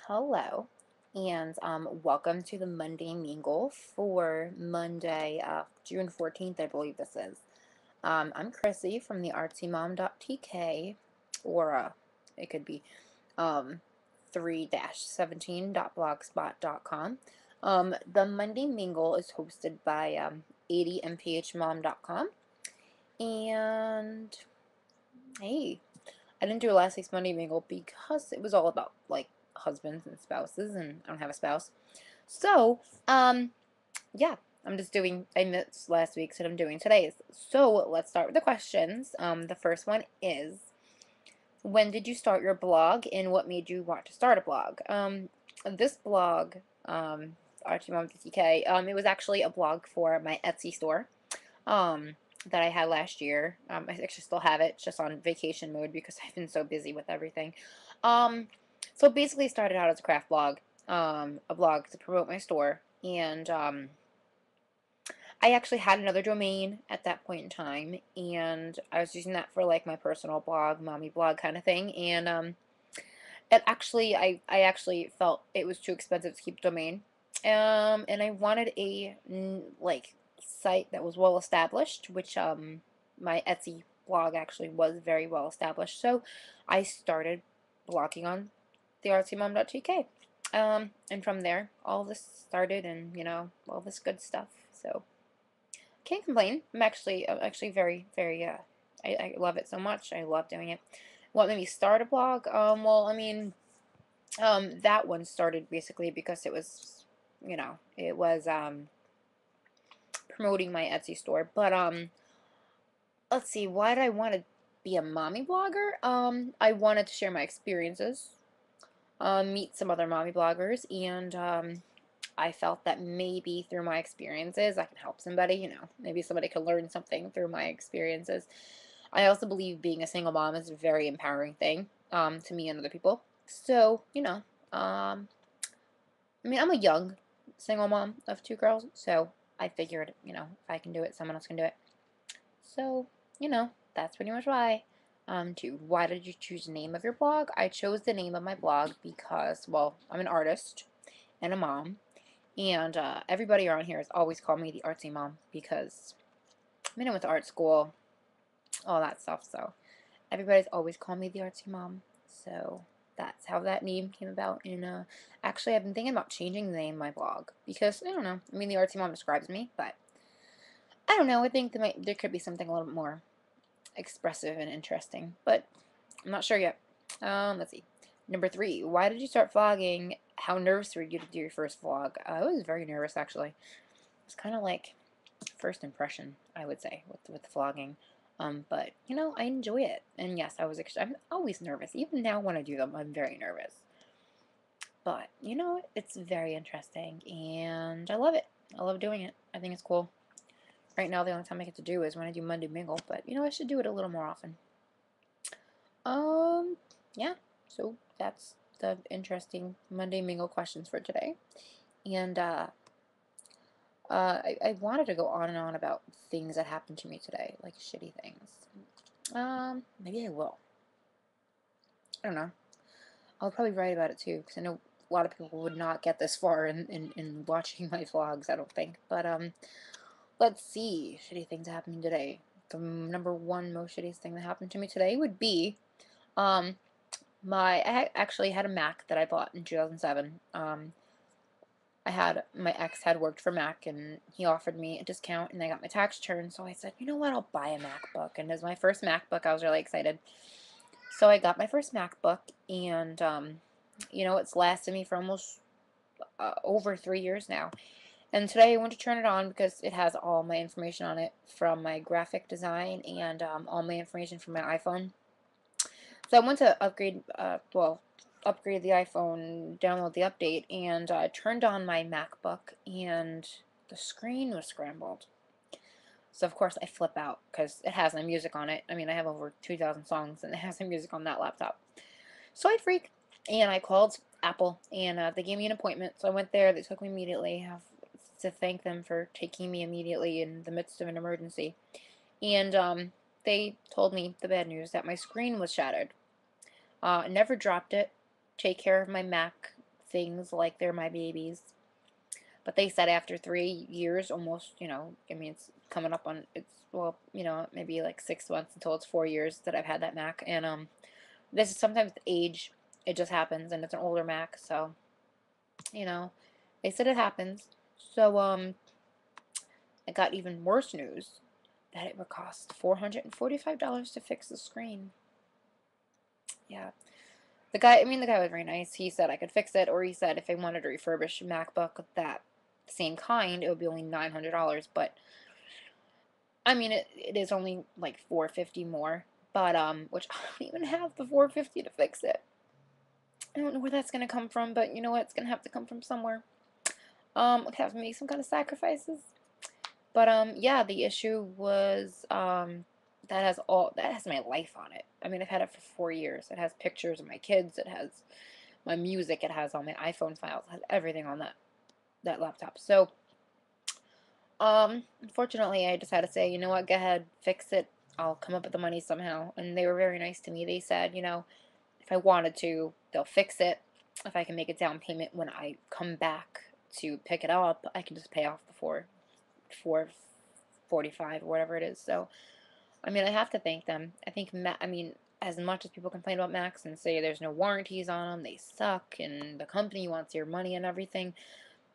Hello, and welcome to the Monday Mingle for Monday, June 14th, I believe this is. I'm Chrissy from TheArtsieMom.tk, or it could be um, 3-17.blogspot.com. The Monday Mingle is hosted by 80mphmom.com, and hey, I didn't do a last week's Monday Mingle because it was all about like husbands and spouses, and I don't have a spouse. So, yeah, I missed last week's and I'm doing today's. So, let's start with the questions. The first one is, when did you start your blog and what made you want to start a blog? This blog, ArtsieMom's.tk, it was actually a blog for my Etsy store, um, that I had last year. I actually still have it, just on vacation mode because I've been so busy with everything. Um, so basically, it started out as a craft blog, a blog to promote my store, and I actually had another domain at that point in time, and I was using that for like my personal blog, mommy blog kind of thing, and I actually felt it was too expensive to keep the domain, and I wanted a like site that was well established, which my Etsy blog actually was very well established, so I started blogging on TheArtsieMom.tk. And from there, all this started, and all this good stuff. So can't complain. I'm actually very, very, I love it so much. I love doing it. What made me start a blog? Well, I mean, that one started basically because it was, promoting my Etsy store. But, let's see, why did I want to be a mommy blogger? I wanted to share my experiences, meet some other mommy bloggers, and, I felt that maybe through my experiences I can help somebody, maybe somebody could learn something through my experiences. I also believe being a single mom is a very empowering thing, to me and other people. So, I mean, I'm a young single mom of two girls, so I figured, if I can do it, someone else can do it. So, that's pretty much why. Why did you choose the name of your blog? I chose the name of my blog because, well, I'm an artist and a mom, and everybody around here has always called me the artsy mom because I went to art school, all that stuff. So everybody's always called me the artsy mom. So that's how that name came about. And actually, I've been thinking about changing the name of my blog because I don't know. I mean, the artsy mom describes me, but I don't know. I think there could be something a little bit more expressive and interesting, but I'm not sure yet. Let's see. Number 3, why did you start vlogging? How nervous were you to do your first vlog? I was very nervous, actually. It's kind of like first impression, I would say, with vlogging. But I enjoy it, and yes, I'm always nervous. Even now, when I do them, I'm very nervous. But it's very interesting, and I love it. I love doing it. I think it's cool. Right now, the only time I get to do is when I do Monday Mingle, but I should do it a little more often. Um, yeah. So that's the interesting Monday Mingle questions for today, and I wanted to go on and on about things that happened to me today, like shitty things. Maybe I will. I don't know. I'll probably write about it too, because I know a lot of people would not get this far in watching my vlogs, I don't think. But, let's see. Shitty things happening today. The number one most shittiest thing that happened to me today would be, um, I actually had a Mac that I bought in 2007. My ex had worked for Mac, and he offered me a discount, and I got my tax return, so I said, you know what, I'll buy a MacBook. And as my first MacBook, I was really excited. So I got my first MacBook, and, it's lasted me for almost over 3 years now. And today I went to turn it on because it has all my information on it from my graphic design and all my information from my iPhone. So I went to upgrade the iPhone, download the update, and turned on my MacBook, and the screen was scrambled. So of course I flip out because it has my music on it. I mean, I have over 2,000 songs, and it has my music on that laptop. So I freak, and I called Apple, and they gave me an appointment. So I went there. They took me immediately. I have to thank them for taking me immediately in the midst of an emergency. And they told me the bad news that my screen was shattered. Never dropped it. Take care of my Mac things like they're my babies. But they said after 3 years, almost, I mean, it's coming up on, well, maybe like 6 months until it's 4 years that I've had that Mac. And this is sometimes with age, it just happens, and it's an older Mac, so, you know, they said it happens. So, I got even worse news that it would cost $445 to fix the screen. Yeah. The guy was very nice. He said I could fix it, or he said if I wanted a refurbished MacBook of that same kind, it would be only $900. But I mean, it is only like $450 more. But which I don't even have the $450 to fix it. I don't know where that's gonna come from, but you know what? It's gonna have to come from somewhere. I have to make some kind of sacrifices. But yeah, the issue was that has my life on it. I mean, I've had it for 4 years. It has pictures of my kids. It has my music. It has all my iPhone files. It has everything on that laptop. So unfortunately, I just had to say, you know what, go ahead, fix it. I'll come up with the money somehow. And they were very nice to me. They said, if I wanted to, they'll fix it. If I can make a down payment when I come back to pick it up, I can just pay off the 445 or whatever it is. So, I mean, I have to thank them. I mean, as much as people complain about Macs and say there's no warranties on them, they suck, and the company wants your money and everything,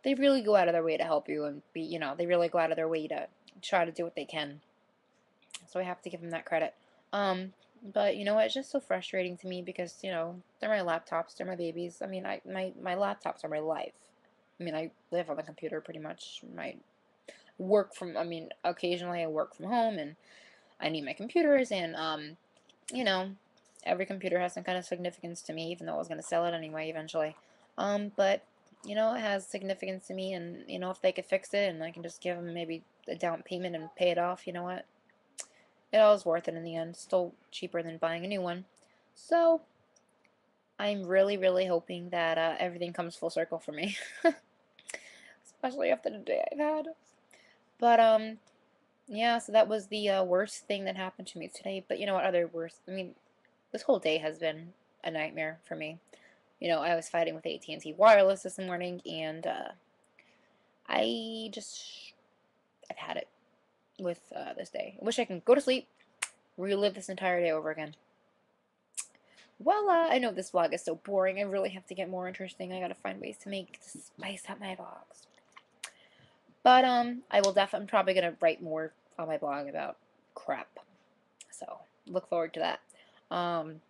they really go out of their way to help you and they really go out of their way to try to do what they can. So I have to give them that credit. But you know what? It's just so frustrating to me because, they're my laptops, they're my babies. I mean, my laptops are my life. I mean, I live on the computer pretty much. I mean, occasionally I work from home and I need my computers, and, you know, every computer has some kind of significance to me, even though I was going to sell it anyway eventually. But, it has significance to me, and, if they could fix it and I can just give them maybe a down payment and pay it off, you know what? It all was worth it in the end. Still cheaper than buying a new one. So, I'm really, really hoping that everything comes full circle for me. Especially after the day I've had. But, yeah, so that was the worst thing that happened to me today. But you know what other worst? I mean, this whole day has been a nightmare for me. I was fighting with AT&T Wireless this morning, and I just, I've had it with this day. I wish I can go to sleep, relive this entire day over again. Well, I know this vlog is so boring. I really have to get more interesting. I gotta find ways to spice up my vlogs. But I'm probably gonna write more on my blog about crap. So look forward to that. I'm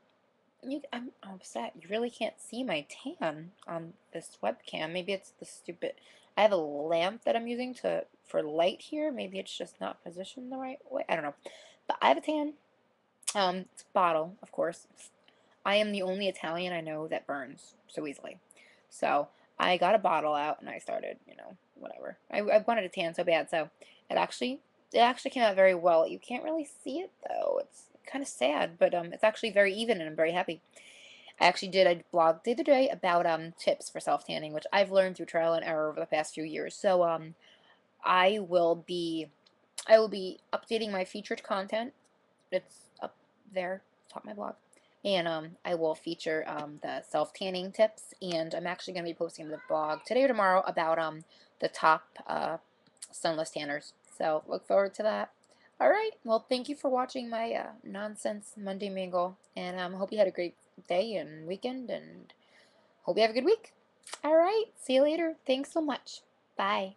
upset. You really can't see my tan on this webcam. Maybe it's the stupid. I have a lamp that I'm using for light here. Maybe it's just not positioned the right way. I don't know. But I have a tan. It's a bottle, of course. I am the only Italian I know that burns so easily. So I got a bottle out and I started, whatever. I wanted a tan so bad, so it actually came out very well. You can't really see it though. It's kind of sad, but it's actually very even, and I'm very happy. I actually did a blog the other day about tips for self-tanning, which I've learned through trial and error over the past few years. So I will be I will be updating my featured content. It's up there, top of my blog. And I will feature the self-tanning tips, and I'm actually going to be posting the blog today or tomorrow about the top sunless tanners. So look forward to that. Alright, well, thank you for watching my nonsense Monday Mingle, and hope you had a great day and weekend, and hope you have a good week. Alright, see you later. Thanks so much. Bye.